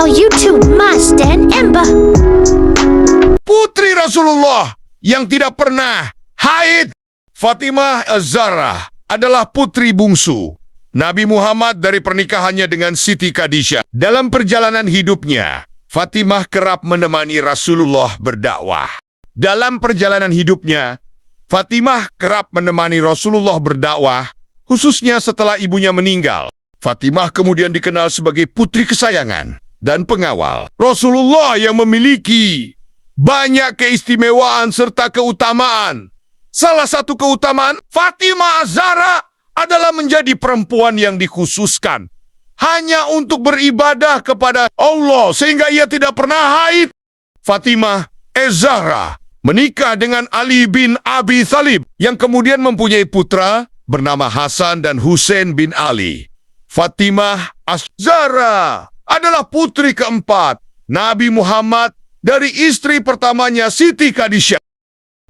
all YouTube Mas dan Ember. Putri Rasulullah yang tidak pernah haid, Fatimah Az-Zahra adalah putri bungsu Nabi Muhammad dari pernikahannya dengan Siti Khadijah. Dalam perjalanan hidupnya, Fatimah kerap menemani Rasulullah berdakwah. Dalam perjalanan hidupnya, Fatimah kerap menemani Rasulullah berdakwah, khususnya setelah ibunya meninggal. Fatimah kemudian dikenal sebagai putri kesayangan dan pengawal Rasulullah yang memiliki banyak keistimewaan serta keutamaan. Salah satu keutamaan Fatimah Az-Zahra adalah menjadi perempuan yang dikhususkan hanya untuk beribadah kepada Allah sehingga ia tidak pernah haid. Fatimah Az-Zahra menikah dengan Ali bin Abi Thalib yang kemudian mempunyai putra bernama Hasan dan Husain bin Ali. Fatimah Az-Zahra adalah putri keempat Nabi Muhammad dari istri pertamanya Siti Khadijah.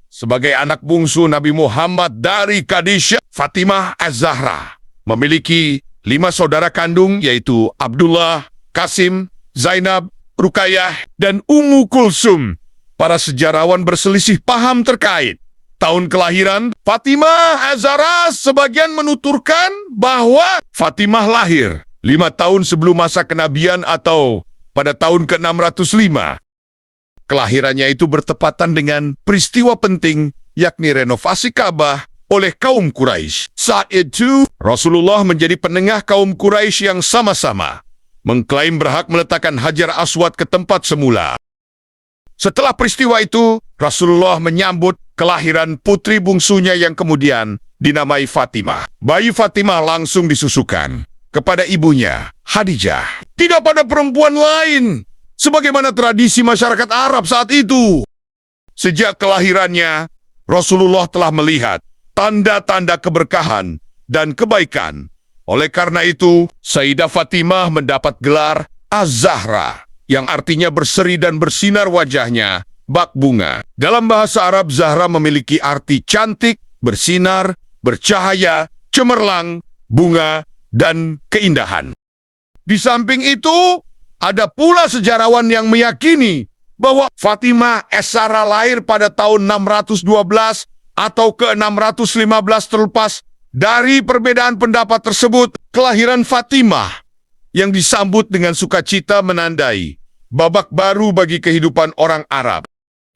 Sebagai anak bungsu Nabi Muhammad dari Khadijah, Fatimah Az-Zahra memiliki 5 saudara kandung yaitu Abdullah, Qasim, Zainab, Ruqayyah, dan Ummu Kulsum. Para sejarawan berselisih paham terkait tahun kelahiran Fatimah Az-Zahra. Sebagian menuturkan bahwa Fatimah lahir 5 tahun sebelum masa kenabian atau pada tahun ke-605. Kelahirannya itu bertepatan dengan peristiwa penting, yakni renovasi Ka'bah oleh kaum Quraisy. Saat itu, Rasulullah menjadi penengah kaum Quraisy yang sama-sama mengklaim berhak meletakkan Hajar Aswad ke tempat semula. Setelah peristiwa itu, Rasulullah menyambut kelahiran putri bungsunya yang kemudian dinamai Fatimah. Bayi Fatimah langsung disusukan kepada ibunya, Khadijah. Tidak pada perempuan lain, sebagaimana tradisi masyarakat Arab saat itu. Sejak kelahirannya, Rasulullah telah melihat tanda-tanda keberkahan dan kebaikan. Oleh karena itu, Sayyidah Fatimah mendapat gelar Az-Zahra, yang artinya berseri dan bersinar wajahnya, bak bunga. Dalam bahasa Arab, Zahra memiliki arti cantik, bersinar, bercahaya, cemerlang, bunga, dan keindahan. Di samping itu, ada pula sejarawan yang meyakini bahwa Fatimah Az-Zahra lahir pada tahun 612 atau ke-615 terlepas dari perbedaan pendapat tersebut. Kelahiran Fatimah yang disambut dengan sukacita menandai babak baru bagi kehidupan orang Arab.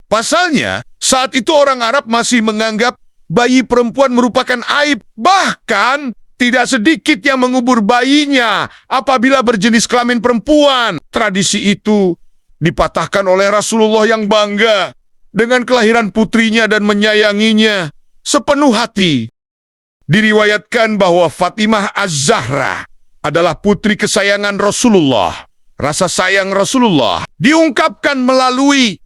Pasalnya, saat itu orang Arab masih menganggap bayi perempuan merupakan aib. Bahkan, tidak sedikit yang mengubur bayinya apabila berjenis kelamin perempuan. Tradisi itu dipatahkan oleh Rasulullah yang bangga dengan kelahiran putrinya dan menyayanginya sepenuh hati. Diriwayatkan bahwa Fatimah Az-Zahra adalah putri kesayangan Rasulullah. Rasa sayang Rasulullah diungkapkan melalui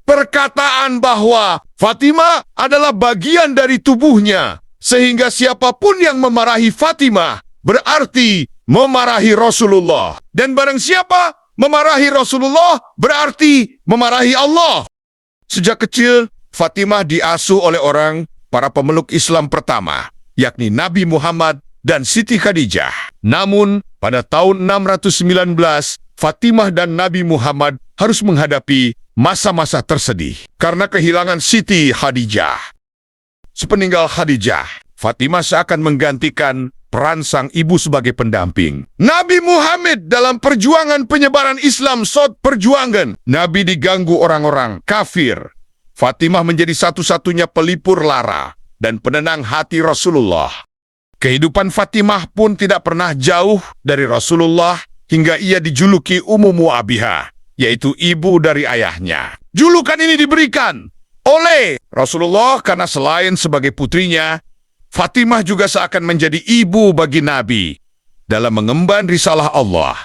perkataan bahwa Fatimah adalah bagian dari tubuhnya, sehingga siapapun yang memarahi Fatimah berarti memarahi Rasulullah. Dan barang siapa memarahi Rasulullah berarti memarahi Allah. Sejak kecil, Fatimah diasuh oleh para pemeluk Islam pertama, yakni Nabi Muhammad dan Siti Khadijah. Namun, pada tahun 619, Fatimah dan Nabi Muhammad harus menghadapi masa-masa tersedih karena kehilangan Siti Khadijah. Sepeninggal Khadijah, Fatimah seakan menggantikan peran sang ibu sebagai pendamping Nabi Muhammad dalam perjuangan penyebaran Islam. Saat perjuangan Nabi diganggu orang-orang kafir, Fatimah menjadi satu-satunya pelipur lara dan penenang hati Rasulullah. Kehidupan Fatimah pun tidak pernah jauh dari Rasulullah hingga ia dijuluki Ummu Abihah, yaitu ibu dari ayahnya. Julukan ini diberikan oleh Rasulullah karena selain sebagai putrinya, Fatimah juga seakan menjadi ibu bagi Nabi dalam mengemban risalah Allah.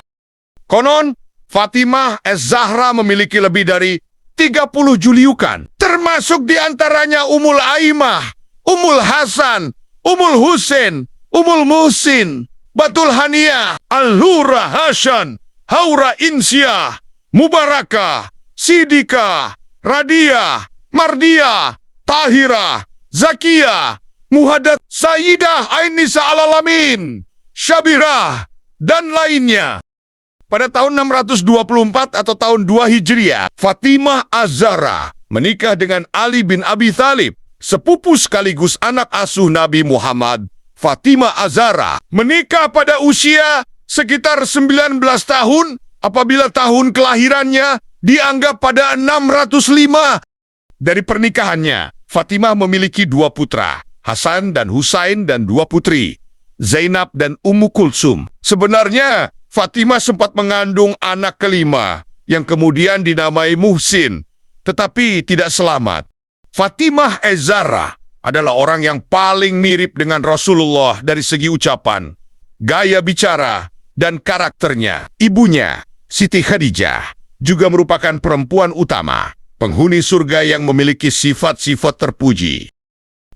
Konon, Fatimah Az-Zahra memiliki lebih dari 30 julukan, termasuk diantaranya Ummul Aimah, Ummul Hasan, Ummul Husain, Ummul Muhsin, Batul Haniyah, Al-Hura Hasan, Haura Insyah, Mubarakah, Sidika, Radiyah, Mardiyah, Tahirah, Zakiyah, Muhaddats, Sayyidah Ainnisa Alalamin, Syabirah, dan lainnya. pada tahun 624 atau tahun 2 Hijriah, Fatimah Az-Zahra menikah dengan Ali bin Abi Thalib, sepupu sekaligus anak asuh Nabi Muhammad. Fatimah Az-Zahra menikah pada usia sekitar 19 tahun apabila tahun kelahirannya dianggap pada 605. Dari pernikahannya, Fatimah memiliki 2 putra, Hasan dan Husain, dan 2 putri, Zainab dan Ummu Kulsum. Sebenarnya, Fatimah sempat mengandung anak kelima yang kemudian dinamai Muhsin, tetapi tidak selamat. Fatimah Az-Zahra adalah orang yang paling mirip dengan Rasulullah dari segi ucapan, gaya bicara, dan karakternya. Ibunya, Siti Khadijah, juga merupakan perempuan utama, penghuni surga yang memiliki sifat-sifat terpuji.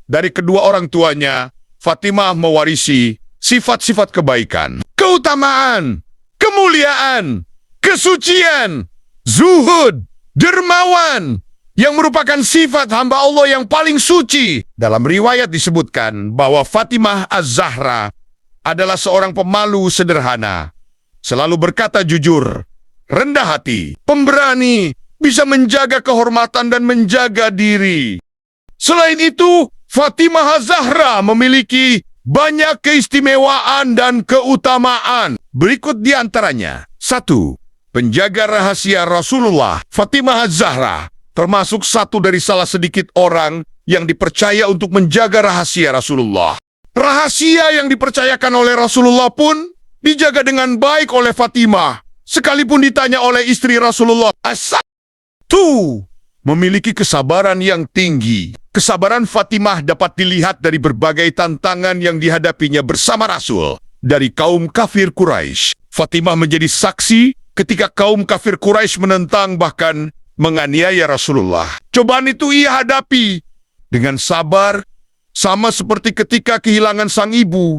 Dari kedua orang tuanya, Fatimah mewarisi sifat-sifat kebaikan, keutamaan, kemuliaan, kesucian, zuhud, dermawan, yang merupakan sifat hamba Allah yang paling suci. Dalam riwayat disebutkan bahwa Fatimah Az-Zahra adalah seorang pemalu sederhana, selalu berkata jujur, rendah hati, pemberani, bisa menjaga kehormatan dan menjaga diri. Selain itu, Fatimah Az-Zahra memiliki banyak keistimewaan dan keutamaan. Berikut di antaranya. 1. Penjaga rahasia Rasulullah. Fatimah Az-Zahra termasuk satu dari salah sedikit orang yang dipercaya untuk menjaga rahasia Rasulullah. Rahasia yang dipercayakan oleh Rasulullah pun dijaga dengan baik oleh Fatimah, sekalipun ditanya oleh istri Rasulullah. 1. Memiliki kesabaran yang tinggi. Kesabaran Fatimah dapat dilihat dari berbagai tantangan yang dihadapinya bersama Rasul dari kaum kafir Quraisy. Fatimah menjadi saksi ketika kaum kafir Quraisy menentang bahkan menganiaya Rasulullah. Cobaan itu ia hadapi dengan sabar, sama seperti ketika kehilangan sang ibu.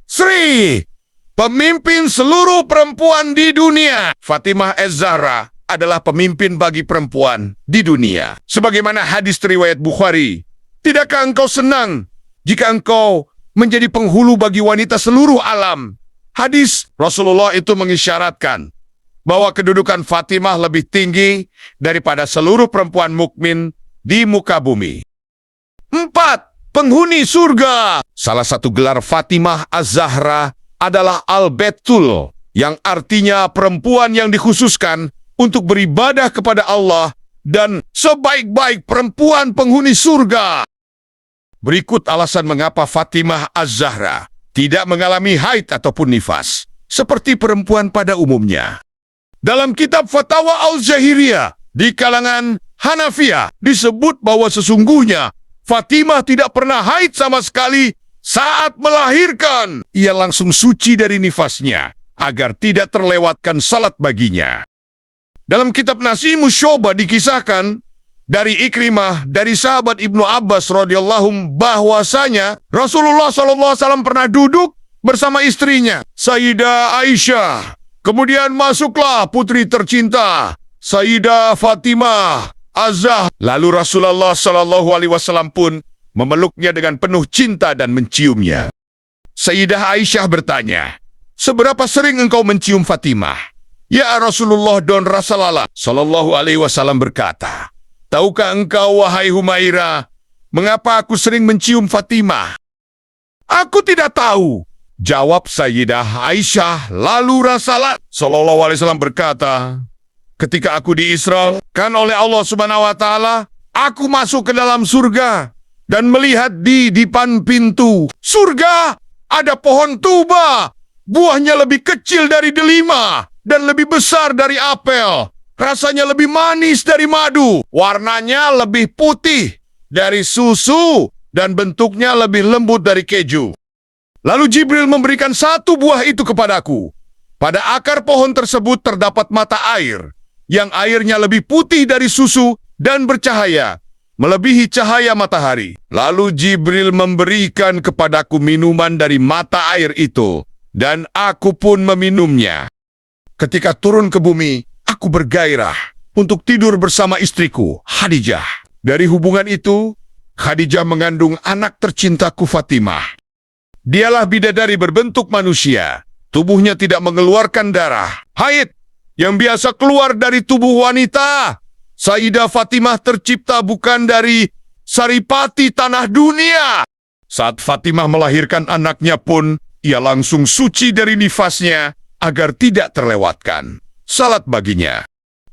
Sri, pemimpin seluruh perempuan di dunia. Fatimah Az-Zahra adalah pemimpin bagi perempuan di dunia. Sebagaimana hadis riwayat Bukhari, tidakkah engkau senang jika engkau menjadi penghulu bagi wanita seluruh alam? Hadis Rasulullah itu mengisyaratkan bahwa kedudukan Fatimah lebih tinggi daripada seluruh perempuan mukmin di muka bumi. 4. Penghuni surga. Salah satu gelar Fatimah Az-Zahra adalah Al-Betul, yang artinya perempuan yang dikhususkan untuk beribadah kepada Allah dan sebaik-baik perempuan penghuni surga. Berikut alasan mengapa Fatimah Az-Zahra tidak mengalami haid ataupun nifas, seperti perempuan pada umumnya. Dalam kitab Fatawa Al-Zahiriyah di kalangan Hanafiyah disebut bahwa sesungguhnya Fatimah tidak pernah haid sama sekali saat melahirkan. Ia langsung suci dari nifasnya agar tidak terlewatkan salat baginya. Dalam kitab Nasimus Syu'bah dikisahkan dari Ikrimah, dari sahabat Ibnu Abbas radhiyallahu bahwasanya Rasulullah SAW pernah duduk bersama istrinya, Sayyidah Aisyah. Kemudian masuklah putri tercinta, Sayyidah Fatimah Az-Zahra. Lalu Rasulullah SAW pun memeluknya dengan penuh cinta dan menciumnya. Sayyidah Aisyah bertanya, seberapa sering engkau mencium Fatimah? Ya Rasulullah dan Rasulullah SAW berkata, tahukah engkau wahai Humairah, mengapa aku sering mencium Fatimah? Aku tidak tahu, jawab Sayyidah Aisyah. Lalu Rasulullah SAW berkata, ketika aku diisrakan oleh Allah Subhanahu wa Ta'ala, aku masuk ke dalam surga dan melihat di depan pintu surga ada pohon tuba, buahnya lebih kecil dari delima dan lebih besar dari apel. Rasanya lebih manis dari madu. Warnanya lebih putih dari susu. Dan bentuknya lebih lembut dari keju. Lalu Jibril memberikan 1 buah itu kepadaku. Pada akar pohon tersebut terdapat mata air, yang airnya lebih putih dari susu dan bercahaya, melebihi cahaya matahari. Lalu Jibril memberikan kepadaku minuman dari mata air itu, dan aku pun meminumnya. Ketika turun ke bumi, aku bergairah untuk tidur bersama istriku, Khadijah. Dari hubungan itu, Khadijah mengandung anak tercintaku Fatimah. Dialah bidadari berbentuk manusia Tubuhnya tidak mengeluarkan darah. Haid yang biasa keluar dari tubuh wanita. Sayyidah Fatimah tercipta bukan dari saripati tanah dunia. Saat Fatimah melahirkan anaknya pun, ia langsung suci dari nifasnya agar tidak terlewatkan salat baginya.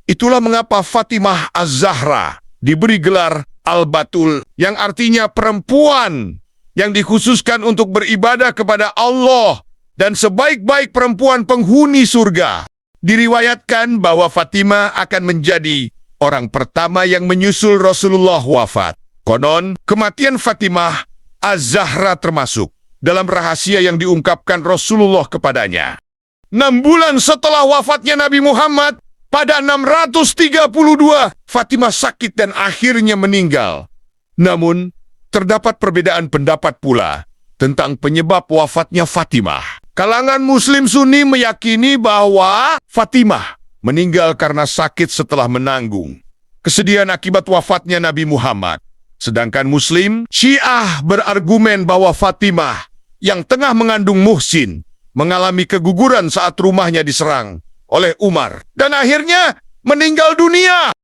Itulah mengapa Fatimah Az-Zahra diberi gelar Al-Batul, yang artinya perempuan yang dikhususkan untuk beribadah kepada Allah dan sebaik-baik perempuan penghuni surga. Diriwayatkan bahwa Fatimah akan menjadi orang pertama yang menyusul Rasulullah wafat. Konon, kematian Fatimah Az-Zahra termasuk dalam rahasia yang diungkapkan Rasulullah kepadanya. 6 bulan setelah wafatnya Nabi Muhammad, pada 632, Fatimah sakit dan akhirnya meninggal. Namun, terdapat perbedaan pendapat pula tentang penyebab wafatnya Fatimah. Kalangan Muslim Sunni meyakini bahwa Fatimah meninggal karena sakit setelah menanggung kesedihan akibat wafatnya Nabi Muhammad. Sedangkan Muslim Syiah berargumen bahwa Fatimah yang tengah mengandung Muhsin mengalami keguguran saat rumahnya diserang oleh Umar dan akhirnya meninggal dunia.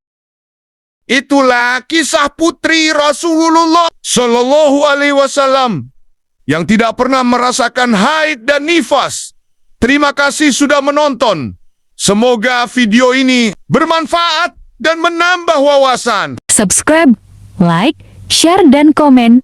Itulah kisah putri Rasulullah Shallallahu Alaihi Wasallam yang tidak pernah merasakan haid dan nifas. Terima kasih sudah menonton. Semoga video ini bermanfaat dan menambah wawasan. Subscribe, like, share, dan komen